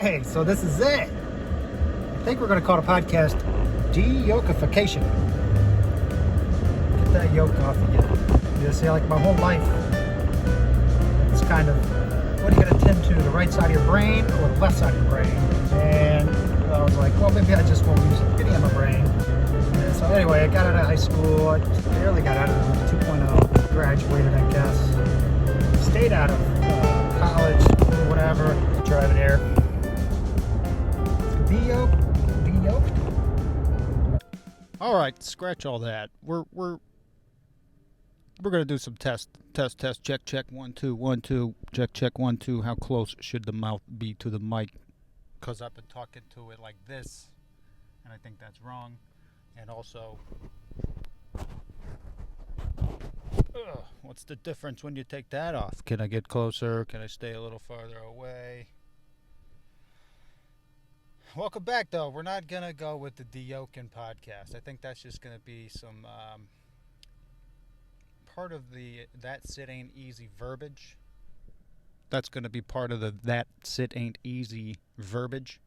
Hey, so this is it. I think we're going to call the podcast Deyokification. Get that yoke off of you. You see, like my whole life, it's kind of, what are you going to tend to, the right side of your brain or the left side of your brain? And I was like, well, maybe I just won't use any of my brain. And so anyway, I got out of high school. I barely got out of the 2.0, graduated, I guess. Stayed out of college, whatever, driving air. Deyoked. All right, scratch all that. We're gonna do some test, check, 1 2 1 2, check 1 2. How close should the mouth be to the mic? Cause I've been talking to it like this, and I think that's wrong. And also, what's the difference when you take that off? Can I get closer? Can I stay a little farther away? Welcome back, though. We're not going to go with the Deyokin podcast. I think that's just going to be some part of the that sit ain't easy verbiage. That's going to be part of the that sit ain't easy verbiage.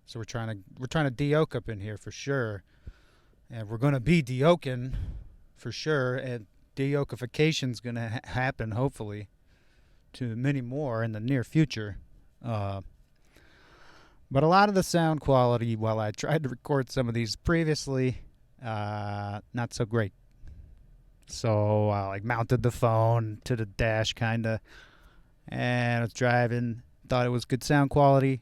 So we're trying to deyoke up in here for sure. And we're going to be deyoking for sure. And deyokification's going to happen, hopefully, to many more in the near future. But a lot of the sound quality, while I tried to record some of these previously, not so great. So I mounted the phone to the dash, kind of, and I was driving, thought it was good sound quality.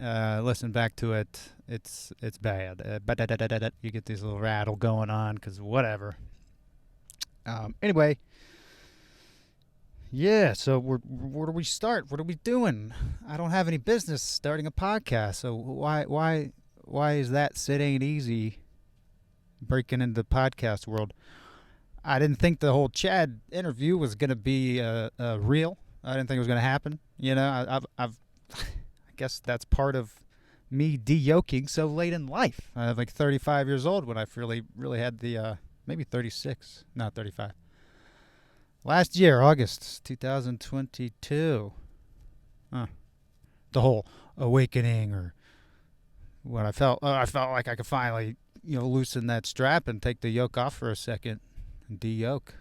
Listened back to it, it's bad. You get this little rattle going on, because whatever. Anyway. Yeah, so where do we start? What are we doing? I don't have any business starting a podcast, so why is that sit ain't easy breaking into the podcast world? I didn't think the whole Chad interview was going to be real. I didn't think it was going to happen. You know, I guess that's part of me deyoking so late in life. I was like 35 years old when I really had the maybe 36, not 35. Last year, August 2022. The whole awakening, or what I felt like I could finally, loosen that strap and take the yoke off for a second and de-yoke.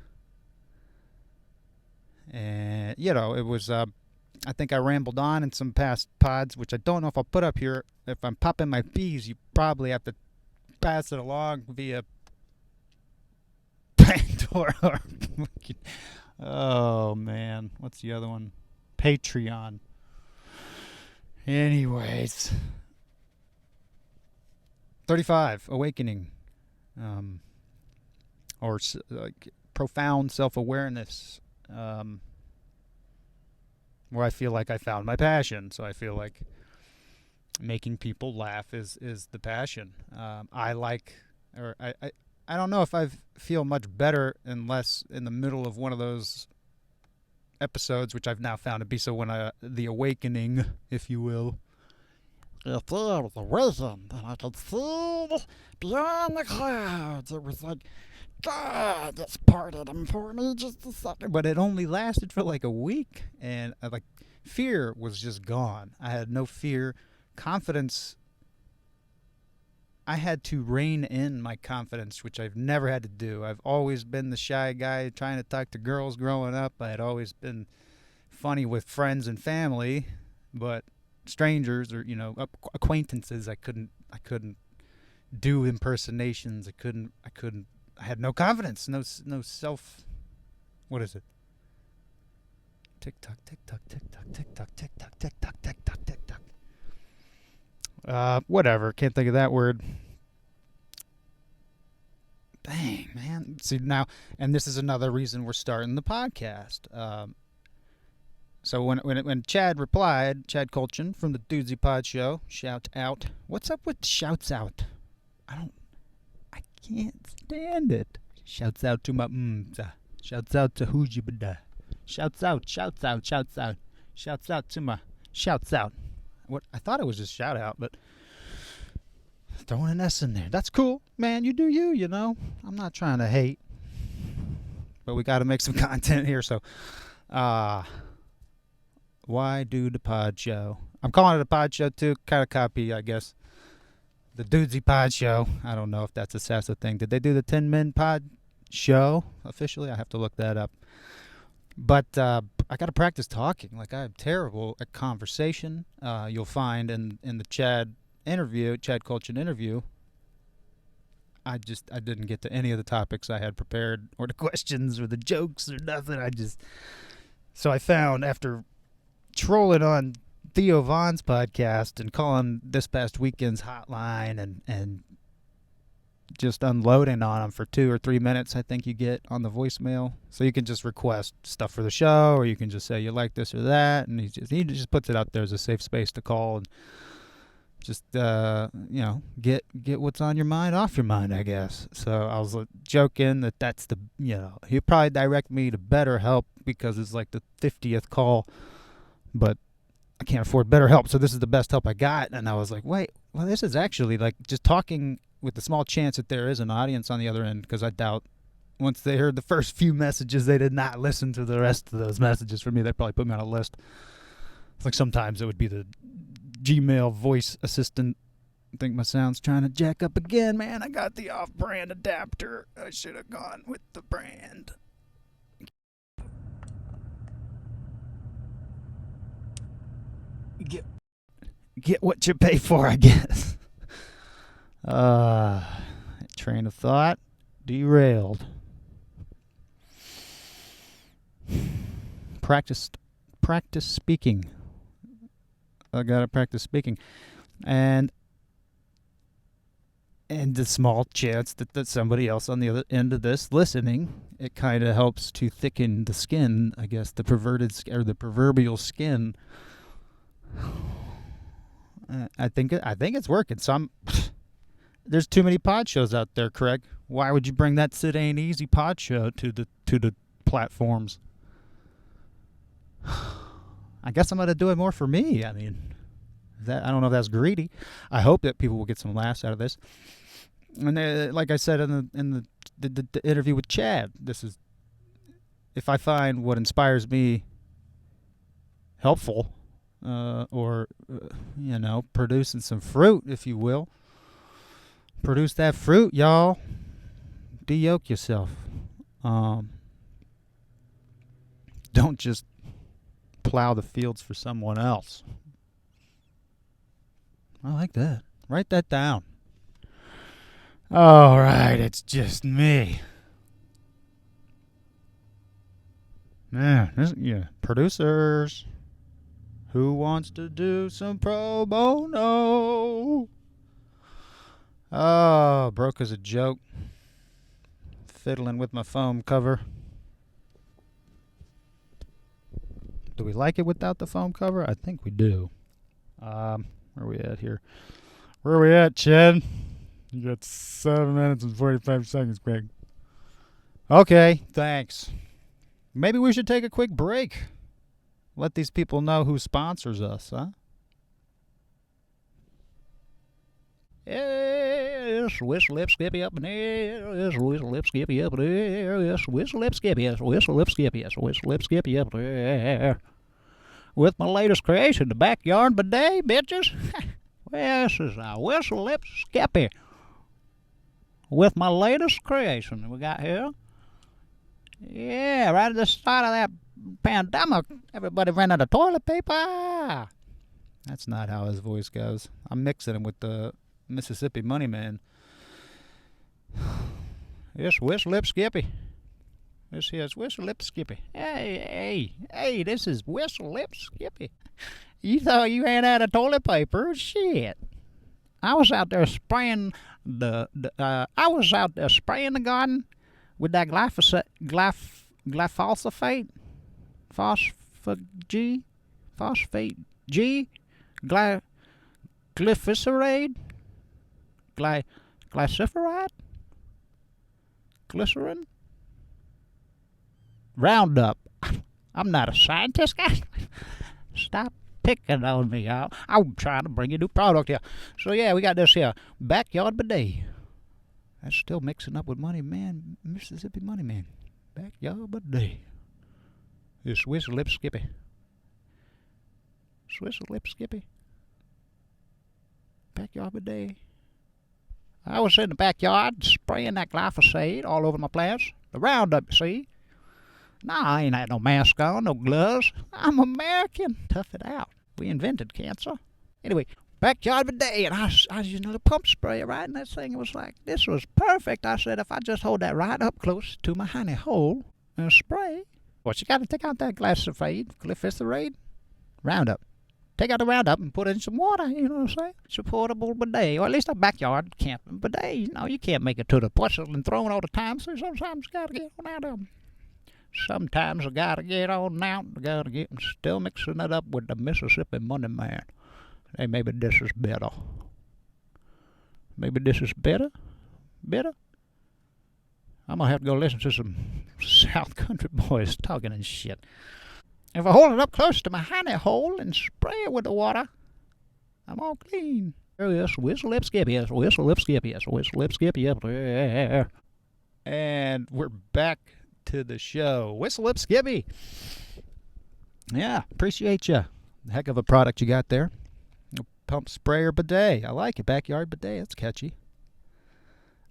And, it was, I think I rambled on in some past pods, which I don't know if I'll put up here. If I'm popping my B's, you probably have to pass it along via Pandora. Oh man, what's the other one? Patreon. Anyways, 35 awakening, or profound self-awareness, where I feel like I found my passion. So I feel like making people laugh is the passion. I don't know if I feel much better unless in the middle of one of those episodes, which I've now found to be so when the awakening, if you will. If I was awakened and I could see beyond the clouds, it was like God just parted them for me just a second. But it only lasted for like a week, and fear was just gone. I had no fear. Confidence, I had to rein in my confidence, which I've never had to do. I've always been the shy guy trying to talk to girls growing up. I had always been funny with friends and family, but strangers or acquaintances, I couldn't do impersonations. I had no confidence, no self. What is it? Tick tock, tick tock, tick tock, tick tock, tick tock, tick tock, tick tock, tick tock. Whatever. Can't think of that word. Dang, man. See, now, and this is another reason we're starting the podcast. So when Chad replied, Chad Kultgen from the Dudesy PodShow, shout out. What's up with shouts out? I can't stand it. Shouts out to my Shouts out to Hoojibada. Shouts out to my shouts out. What I thought it was just shout out, but throwing an S in there. That's cool, man. You do you, I'm not trying to hate, but we got to make some content here. So, why do the pod show? I'm calling it a pod show too. Kind of copy, I guess, the Dudesy PodShow. I don't know if that's a SASA thing. Did they do the 10 Men Pod Show officially? I have to look that up. But I got to practice talking. Like, I'm terrible at conversation. You'll find in the Chad Kultgen interview, I didn't get to any of the topics I had prepared, or the questions, or the jokes, or nothing. So I found, after trolling on Theo Vaughn's podcast and calling this past weekend's hotline and just unloading on him for 2 or 3 minutes, I think you get on the voicemail. So you can just request stuff for the show, or you can just say you like this or that, and he just puts it out there as a safe space to call and just get what's on your mind off your mind, I guess. So I was joking that's the he'll probably direct me to BetterHelp because it's like the 50th call, but I can't afford BetterHelp, so this is the best help I got. And I was like, wait, well, this is actually like just talking with the small chance that there is an audience on the other end, because I doubt once they heard the first few messages, they did not listen to the rest of those messages from me. They probably put me on a list. It's like sometimes it would be the Gmail voice assistant. I think my sound's trying to jack up again, man. I got the off-brand adapter. I should have gone with the brand. Get what you pay for, I guess. Train of thought derailed. Practice speaking. I gotta practice speaking, and the small chance that somebody else on the other end of this listening, it kind of helps to thicken the skin, I guess, the proverbial skin. I think it's working. There's too many pod shows out there, Craig. Why would you bring that Sit Ain't Easy pod show to the platforms? I guess I'm gonna do it more for me. I mean, I don't know if that's greedy. I hope that people will get some laughs out of this. And like I said in the interview with Chad, this is, if I find what inspires me helpful, or producing some fruit, if you will. Produce that fruit, y'all. De-yoke yourself. Don't just plow the fields for someone else. I like that. Write that down. All right, it's just me. Man, producers. Who wants to do some pro bono? Oh, broke as a joke. Fiddling with my foam cover. Do we like it without the foam cover? I think we do. Where are we at here? Where are we at, Chad? You got 7 minutes and 45 seconds, Greg. Okay, thanks. Maybe we should take a quick break. Let these people know who sponsors us, huh? Yes, whistle lip skippy up in there. Yes, whistle lip skippy up there. Yes, whistle lip skippy. Yes, whistle lip skippy. Yes, whistle lip skippy up there. With my latest creation, the backyard bidet, bitches. Well, this is a whistle lip skippy. With my latest creation we got here. Yeah, right at the start of that pandemic, everybody ran out of toilet paper. That's not how his voice goes. I'm mixing him with the Mississippi Money Man. This Whistle Lip Skippy. This here's Whistle Lip Skippy. Hey, this is Whistle Lip Skippy. You thought you ran out of toilet paper? Shit. I was out there spraying the garden with that glyphosate, phosphate G, glyphosate, glyciferate, glycerin, Roundup. I'm not a scientist, guys. Stop picking on me, y'all. I'm trying to bring you a new product here. So yeah, we got this here backyard bidet. That's still mixing up with Money Man, Mississippi Money Man. Backyard bidet. It's Whistle Lip Skippy. Whistle Lip Skippy. backyard bidet. I was in the backyard spraying that glyphosate all over my plants. The Roundup, you see. Nah, I ain't had no mask on, no gloves. I'm American. Tough it out. We invented cancer. Anyway, backyard bidet, and I was using a little pump sprayer, right? And that thing was like, this was perfect. I said, if I just hold that right up close to my honey hole and spray, well, you got to take out that glyphosate, Roundup. Take out the Roundup and put it in some water, you know what I'm saying? It's a portable bidet, or at least a backyard camping bidet. You know, you can't make it to the porcelain throne all the time, so sometimes you got to get on out of them. Sometimes I got to get on out. I got to get still mixing it up with the Mississippi Money Man. Hey, maybe this is better. Maybe this is better? Better? I'm going to have to go listen to some South Country boys talking and shit. If I hold it up close to my honey hole and spray it with the water, I'm all clean. Oh, yes, whistle lip skip, yes, whistle lip skip, yes, whistle lip skip, yes. And we're back to the show. Whistle lip Skippy. Yeah, appreciate you. Heck of a product you got there. A pump sprayer bidet. I like it. Backyard bidet. That's catchy.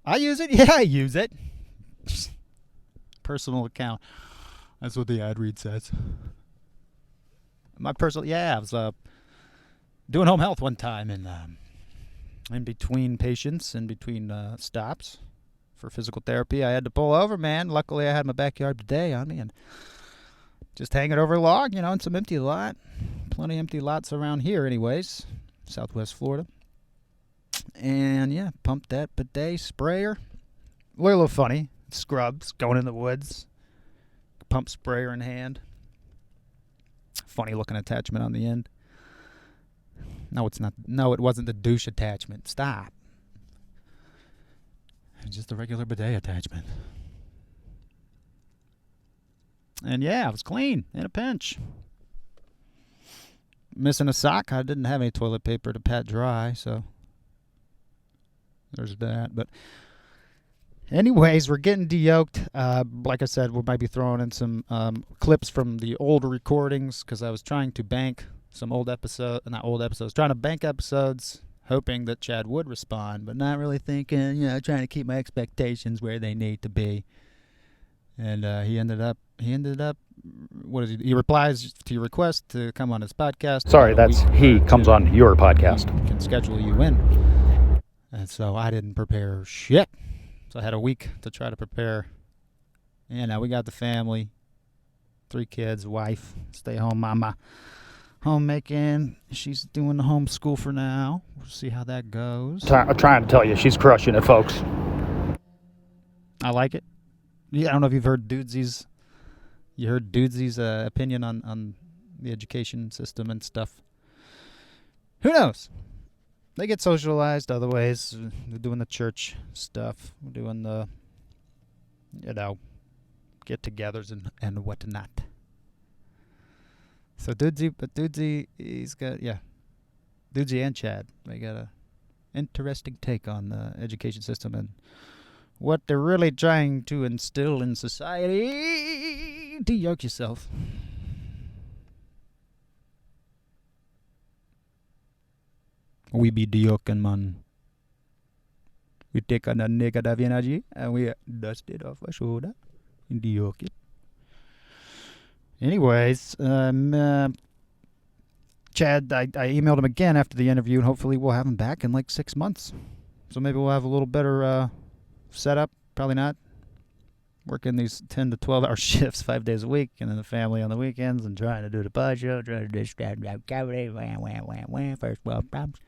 I use it. Yeah, I use it. Personal account. That's what the ad read says. My personal, I was doing home health one time, and in between patients, in between stops for physical therapy, I had to pull over, man. Luckily, I had my backyard bidet on me, and just hang it over a log, in some empty lot. Plenty of empty lots around here, anyways, Southwest Florida. And yeah, pumped that bidet sprayer. Look a little funny. Scrubs, going in the woods. Pump sprayer in hand. Funny looking attachment on the end. No, it's not. No, it wasn't the douche attachment. Stop. It's just a regular bidet attachment. And yeah, it was clean in a pinch. Missing a sock. I didn't have any toilet paper to pat dry, so there's that. But anyways, we're getting de-yoked. Like I said, we might be throwing in some clips from the old recordings because I was trying to bank some trying to bank episodes, hoping that Chad would respond, but not really thinking, trying to keep my expectations where they need to be. And he ended up, what is he? He replies to your request to come on his podcast. Sorry, that's he comes on your podcast. Can schedule you in. And so I didn't prepare shit. So I had a week to try to prepare. And now we got the family, 3 kids, wife, stay-home mama, homemaking. She's doing the homeschool for now. We'll see how that goes. I'm trying to tell you, she's crushing it, folks. I like it. Yeah, I don't know if you've heard Dudesy's. You heard Dudesy's opinion on the education system and stuff. Who knows? They get socialized other ways. They're doing the church stuff. We're doing the, get-togethers and whatnot. So Dudesy, he's got, Dudesy and Chad, they got a interesting take on the education system and what they're really trying to instill in society. De-yoke yourself. We be de-yoking, man. We take on the negative energy and we dust it off our shoulder and de-yoke it. Anyways, Chad, I emailed him again after the interview, and hopefully we'll have him back in like 6 months. So maybe we'll have a little better setup. Probably not. Working these 10 to 12-hour shifts 5 days a week, and then the family on the weekends, and trying to do the pod show, trying to do stand-up comedy, first world problems.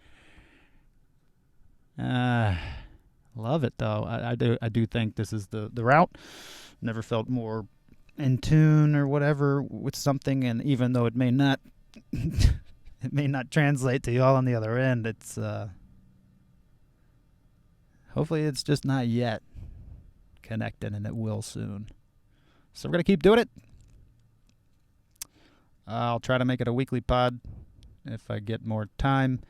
Love it though. I do think this is the route. Never felt more in tune or whatever with something, and even though it may not translate to y'all on the other end, it's hopefully it's just not yet connected, and it will soon. So we're gonna keep doing it. I'll try to make it a weekly pod if I get more time,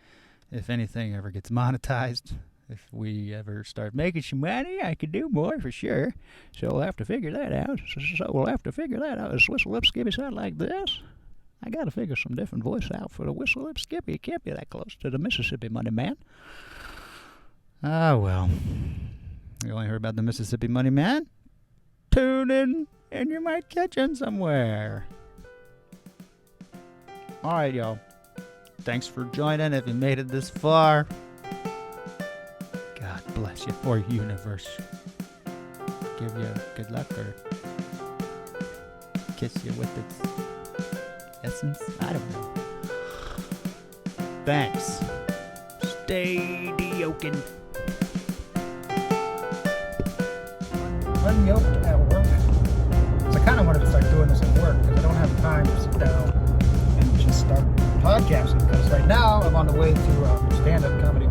if anything ever gets monetized. If we ever start making some money, I could do more for sure. So we'll have to figure that out. Does Whistle Lip Skippy sound like this? I got to figure some different voice out for the Whistle Lip Skippy. It can't be that close to the Mississippi Money Man. Ah, well. You only heard about the Mississippi Money Man? Tune in and you might catch him somewhere. Alright, y'all. Thanks for joining if you made it this far. God bless you, or universe. Give you good luck or kiss you with its essence. I don't know. Thanks. Stay Deyokin. Unyoked at work. So I kind of wanted to start doing this at work because I don't have time to sit down and just start podcasting. Because right now I'm on the way to stand-up comedy